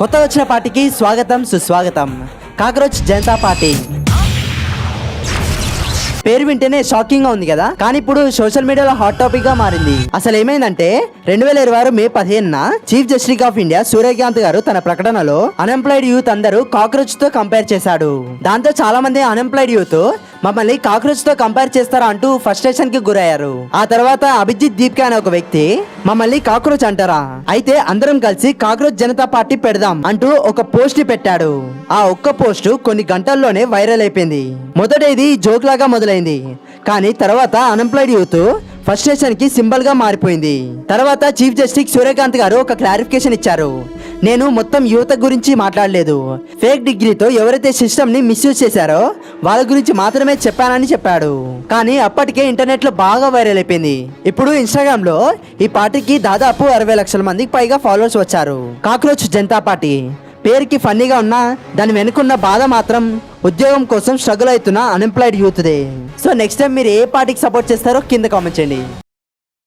కొత్త వచ్చిన పార్టీకి స్వాగతం సుస్వాగతం. కాక్రోచ్ జనతా పార్టీ పేరు వింటేనే షాకింగ్ గా ఉంది కదా, కానీ ఇప్పుడు సోషల్ మీడియాలో హాట్ టాపిక్ గా మారింది. అసలు ఏమైందంటే 2026 మే 15న chief justice of India Suryakant గారు తన ప్రకటనలో అన్ఎంప్లాయిడ్ యూత్ అందరూ కాక్రోచ్ తో కంపేర్ చేశాడు. దాంతో చాలా మంది అన్ఎంప్లాయిడ్ యూత్ మమ్మల్ని కాక్రోచ్ తో కంపేర్ చేస్తారా అంటూ ఫ్రస్ట్రేషన్ కి గురయ్యారు. ఆ తర్వాత అభిజిత్ దీప్కా అనే ఒక వ్యక్తి మమ్మల్ని కాక్రోచ్ అంటారా, అయితే అందరం కలిసి కాక్రోచ్ జనతా పార్టీ పెడదాం అంటూ ఒక పోస్ట్ పెట్టాడు. ఆ ఒక్క పోస్ట్ కొన్ని గంటల్లోనే వైరల్ అయిపోయింది. మొదట ఇది జోక్ లాగా మొదలైంది, కానీ తర్వాత అన్ఎంప్లాయిడ్ యూత్ ఫ్రస్ట్రేషన్ కి సింబల్ గా మారిపోయింది. తర్వాత చీఫ్ జస్టిస్ సూర్యకాంత్ గారు ఒక క్లారిఫికేషన్ ఇచ్చారు. నేను మొత్తం యువత గురించి మాట్లాడలేదు, ఫేక్ డిగ్రీతో ఎవరైతే సిస్టమ్ ని మిస్యూజ్ చేశారో వాళ్ళ గురించి మాత్రమే చెప్పానని చెప్పాడు. కానీ అప్పటికే ఇంటర్నెట్ లో బాగా వైరల్ అయిపోయింది. ఇప్పుడు ఇన్స్టాగ్రామ్ లో ఈ పార్టీకి దాదాపు 60 లక్షల మందికి పైగా ఫాలోవర్స్ వచ్చారు. కాక్రోచ్ జనతా పార్టీ పేరుకి ఫన్నీగా ఉన్నా దాని వెనుకున్న బాధ మాత్రం ఉద్యోగం కోసం స్ట్రగుల్ అవుతున్న unemployed youth they. So next time మీరు ఏ పార్టీకి సపోర్ట్ చేస్తారో కింద కామెంట్ చేయండి.